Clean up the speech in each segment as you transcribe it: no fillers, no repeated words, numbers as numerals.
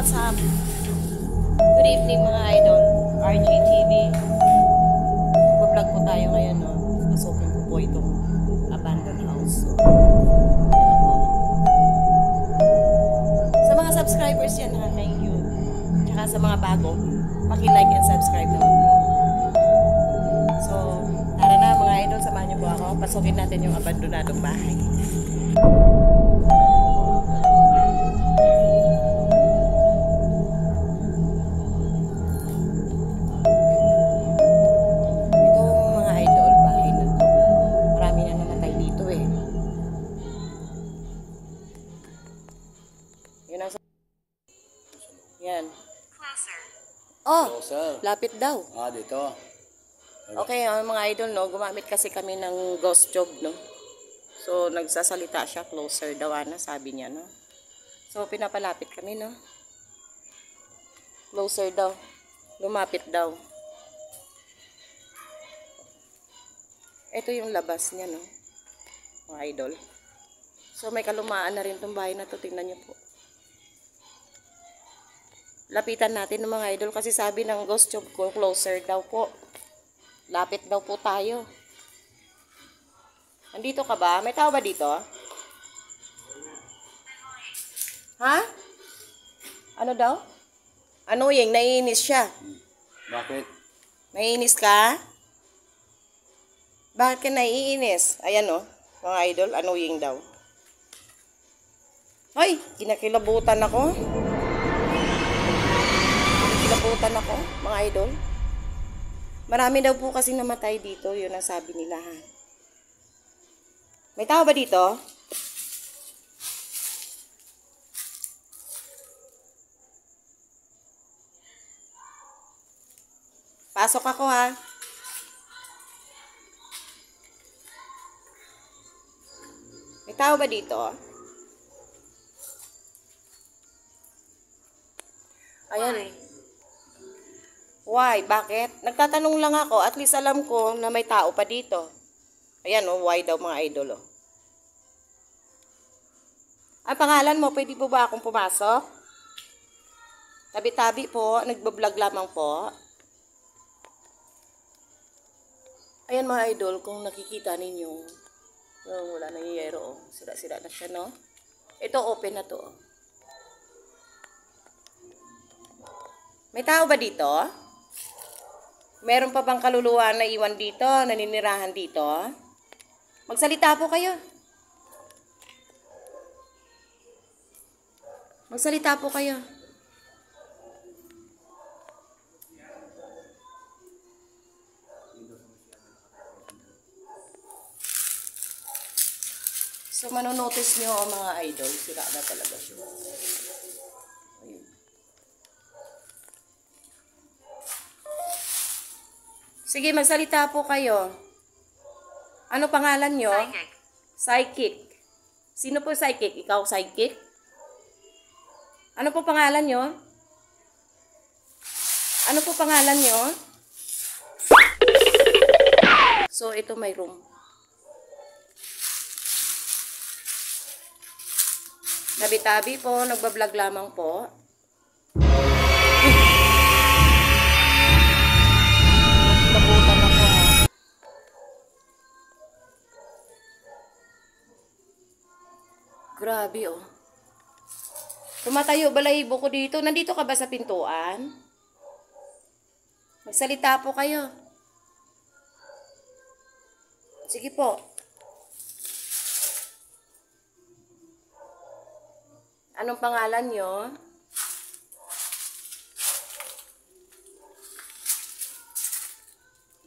what's up? Good evening mga idol, RGTV. Mag-vlog po tayo ngayon, no? Pasukin ko po itong abandoned house. So, ito po. Sa mga subscribers yan, ha, thank you. Tsaka sa mga bago, paki-like and subscribe naman po. So, tara na mga idol, samahan niyo po ako. Pasukin natin yung abandonadong bahay. Yan. Oh, Closer. lapit daw. Dito. Okay, mga idol, no, gumamit kasi kami ng ghost job, no. So, nagsasalita siya, closer daw, sabi niya, no. So, pinapalapit kami, no. Closer daw. Lumapit daw. Ito yung labas niya, no. Mga idol. So, may kalumaan na rin tong bahay na to. Tingnan niyo po. Lapitan natin ng mga idol kasi sabi ng ghost job ko, closer daw po. Lapit daw po tayo. Andito ka ba? May tao ba dito? Ha? Ano daw? Annoying, naiinis siya. Bakit? Naiinis ka? Bakit ka naiinis? Ayan o, mga idol, annoying daw. Ay, kinakilabutan ako. Kinabutan ako, mga idol. Marami daw po kasi namatay dito, yun ang sabi nila, ha. May tao ba dito? Pasok ako, ha. May tao ba dito? Ayan. Why? Bakit? Nagtatanong lang ako. At least alam ko na may tao pa dito. Ayan, oh. Why daw mga idol, oh. Ang pangalan mo, pwede po ba akong pumasok? Tabi-tabi po. Nagbablog lamang po. Ayan mga idol, kung nakikita ninyo, wala na yung yero, oh. Sira-sira na siya, no? Ito, open na to, oh. May tao ba dito? Meron pa bang kaluluwa na iwan dito, naninirahan dito? Magsalita po kayo. Magsalita po kayo. So, manonotice nyo mga idol, sira na talaga siya. Ayun. Sige, magsalita po kayo. Ano pangalan nyo? Psychic. Psychic. Sino po psychic? Ikaw psychic? Ano po pangalan nyo? Ano po pangalan nyo? So, ito may room. Tabi-tabi po, nagbablog lamang po. Nabutan ako, ha. Grabe, oh. Tumatayo balahibo ko dito. Nandito ka ba sa pintuan? Magsalita po kayo. Sige po. Anong pangalan nyo?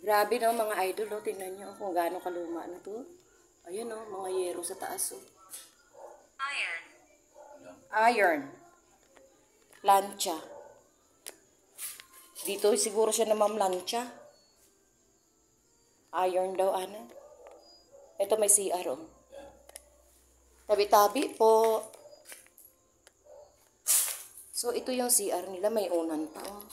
Grabe, no, mga idol, oh. Tingnan nyo kung gaano kaluma na to. Ayan, oh, mga yero sa taas, oh. Iron. Plancha. Dito siguro siya na mamlansya. Iron daw, ana. Ito may CR, oh. Tabi-tabi po. So, ito yung CR nila. May unan pa, oh.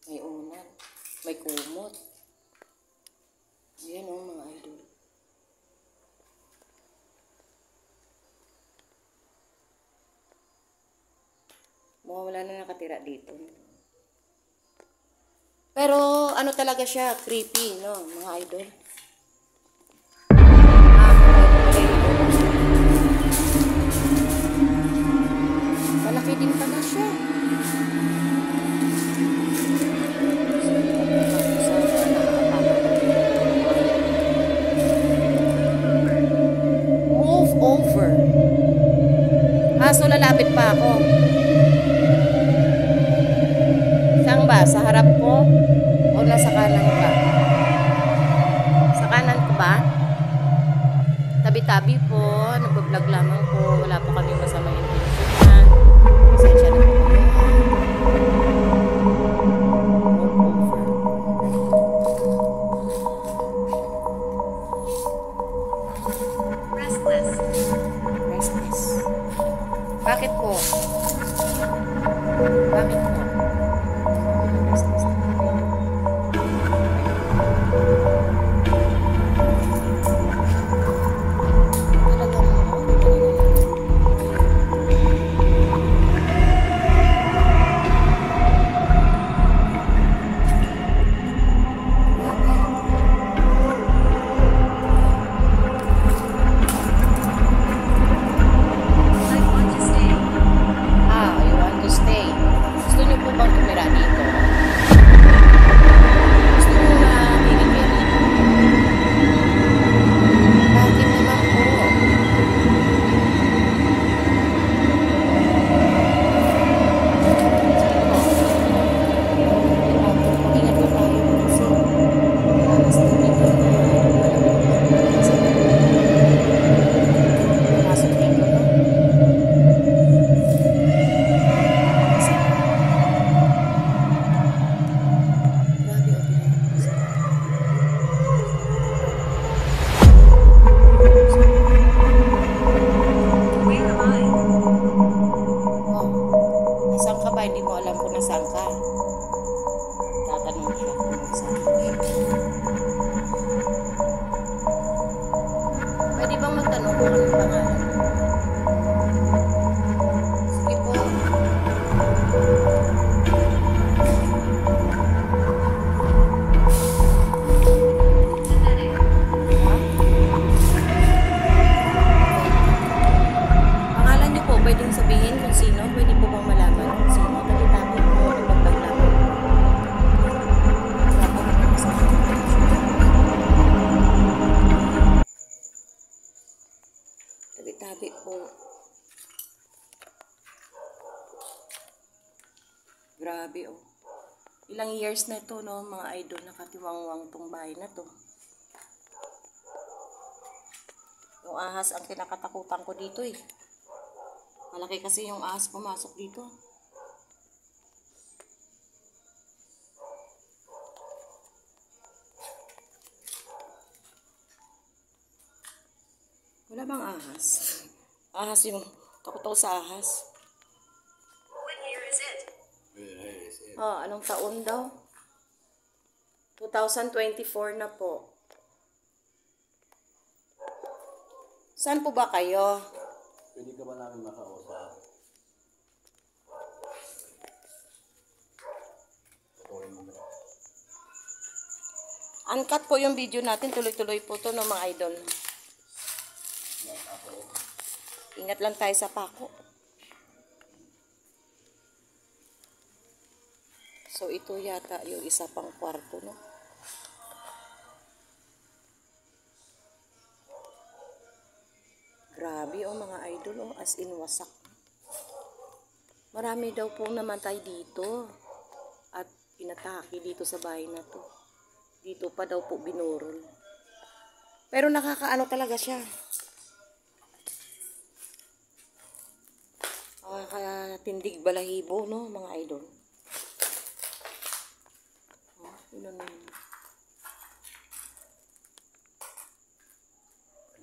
May unan. May kumot. Ayan, oh, mga idol. Mukhang wala na nakatira dito. Pero ano talaga siya, creepy, no, mga idol. Malaki din pala siya. Move over. So lalapit pa ako. Saan ba? Sa harap ko? O nasa kanan ka? Sa kanan ko ba? Tabi-tabi po. Nagbablog lamang po. Wala po kami masama intention. Pasensya na po. Restless. Restless. Bakit po? Bakit po? Restless. Nasaan ka ba? Hindi mo alam kung nasaan ka. Tatanong siya kung nasaan siya. Pwede bang magtanong kung anong pangalan? Sige po. Pangalan niyo po, pwedeng sabihin kung sino? Pwede po bang malaman kung sino? Tabi-tabi po, nagpaglaman. Wala po kami masama. Tabi-tabi po. Grabe oh. Ilang years na ito, no, mga idol, nakatiwangwang tong bahay na to. Yung ahas ang kinakatakutan ko dito eh. Malaki kasi yung ahas pumasok dito. Wala bang ahas? Ahas yung takot ako sa ahas. What year is it? Oh, anong taon daw? 2024 na po. Saan po ba kayo? Pwede ka ba namin makausap? Uncut po yung video natin. Tuloy-tuloy po to no mga idol. Ingat lang tayo sa pako. So ito yata yung isa pang kwarto, no? Grabe oh mga idol oh, as in wasak. Marami daw po namatay dito at inatake dito sa bahay na to. Dito pa daw po binurol. Pero nakakaano talaga siya. Tindig balahibo, no, mga idol. Oh, yun na yun.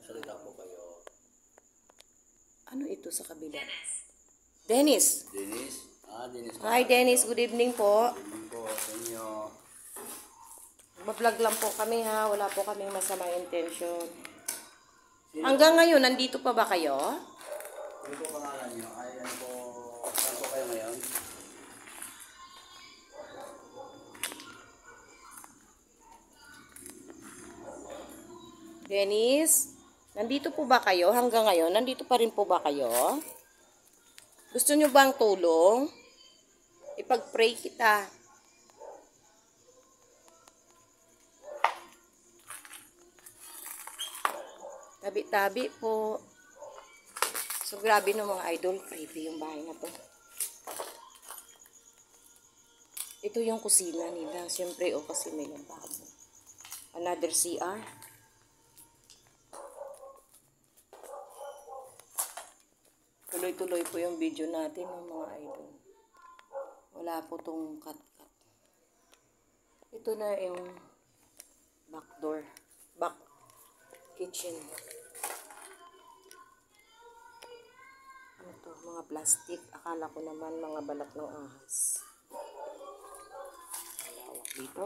Salita po kayo. Ano ito sa kabila? Dennis. Dennis? Dennis. Hi, Dennis. Good evening po. Good evening po sa inyo. Mag-vlog lang po kami ha. Wala po kaming masamang intention. Hanggang ngayon, nandito pa ba kayo? Ano po pangalan nyo? Ay, ano po, saan po kayo ngayon? Dennis, nandito po ba kayo? Hanggang ngayon, nandito pa rin po ba kayo? Gusto nyo bang tulong? Ipag-pray kita. Tabi-tabi po. So, grabe no mga idol. Creepy yung bahay na to. Ito yung kusina nila. Siyempre, kasi may lababo. Another CR. Tuloy-tuloy po yung video natin ng mga idol. Wala po tong cut-cut. Ito na yung back door. Back kitchen. Ano to? Mga plastic. Akala ko naman mga balat ng ahas. Lawak dito.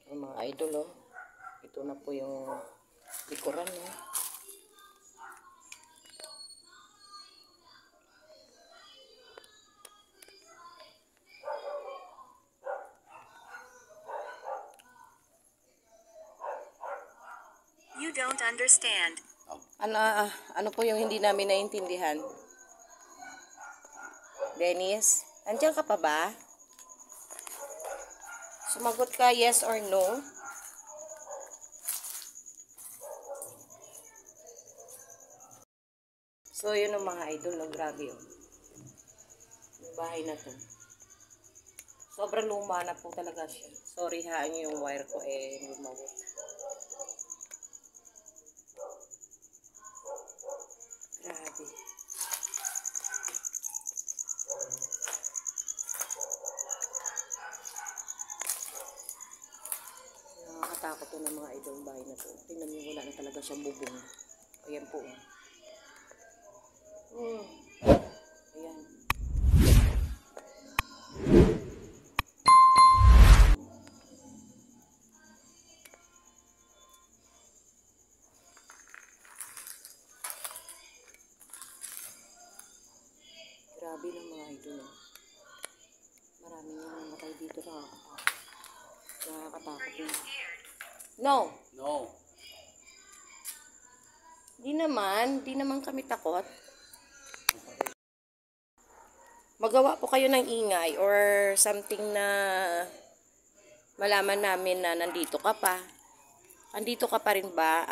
Yung mga idol, oh. Ito na po yung likuran, oh. You don't understand. Ano po yung hindi namin naintindihan? Dennis, andiyan ka pa ba? Sumagot ka yes or no? So, yun ang mga idol, no? Grabe yun. Yung bahay na to. Sobrang luma na po talaga siya. Sorry ha, yung wire ko lumawot. Grabe. Nakakatakot to ng mga idol bahay na to. Tingnan niyo, wala na talaga siyang bubong. Ayan po. Ayan. Grabe ng mga idol. Maraming nga namatay dito, nakakatakot yun. No. No. Di naman kami takot. Magawa po kayo ng ingay or something na malaman namin na nandito ka pa. Andito ka pa rin ba,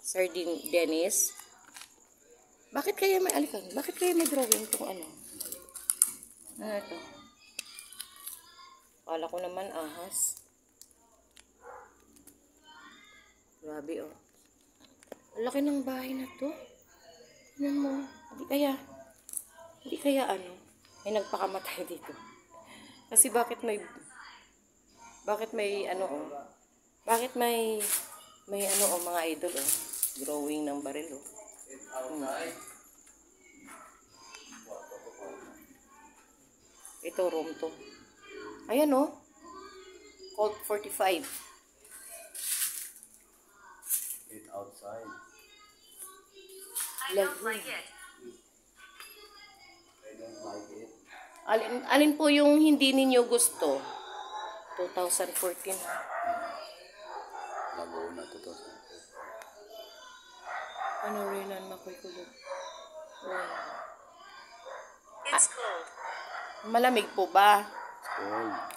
Sir Dennis? Bakit kaya may drawing itong ano? Ano ito? Kala ko naman ahas. Grabe, oh. Ang laki ng bahay na to. Tingnan mo. Hindi kaya may nagpakamatay dito. Kasi bakit may mga idol, oh. Drawing ng baril, oh. Ito, room to. Ayan, oh. Colt 45. It outside. I don't like it. I don't like it. Alin po yung hindi ninyo gusto? 2014. Laguna 2014. Ano rin ang makukulog? It's cold. Malamig po ba? Cold.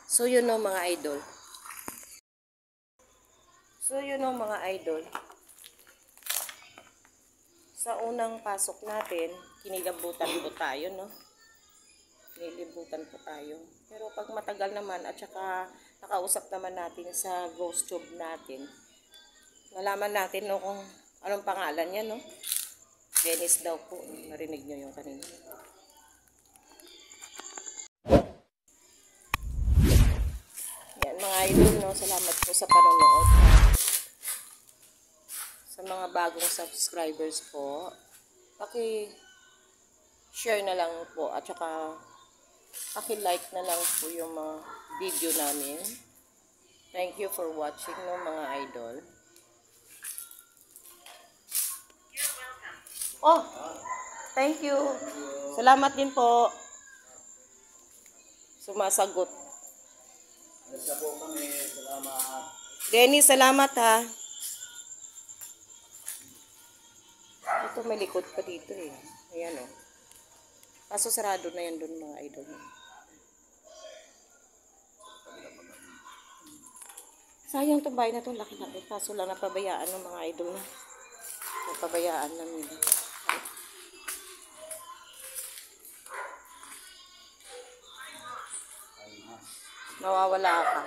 So yun o mga idol. Sa unang pasok natin, kinilabutan po tayo, no? Pero pag matagal naman at saka nakausap naman natin sa ghost tube natin, nalaman natin, no, kung anong pangalan niya, no? Dennis daw po. Narinig nyo yung kanina. Yan mga idol, no? Salamat po sa panonood. Sa mga bagong subscribers po, paki-share na lang po at saka paki-like na lang po yung mga video namin. Thank you for watching, no, mga idol. You're welcome. Oh! Thank you. Salamat din po. Sumasagot. Nasa po kami. Salamat. Denny, salamat ha. Ito may likod pa dito eh. Ayan oh. Kaso sarado na yan doon mga idol. Sayang itong bahay na ito. Laki-laki. Kaso lang napabayaan ng mga idol na. Napabayaan namin. Nawawala ka.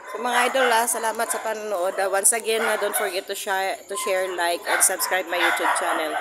So mga idol salamat sa panonood. Once again, don't forget to share, like, and subscribe my YouTube channel.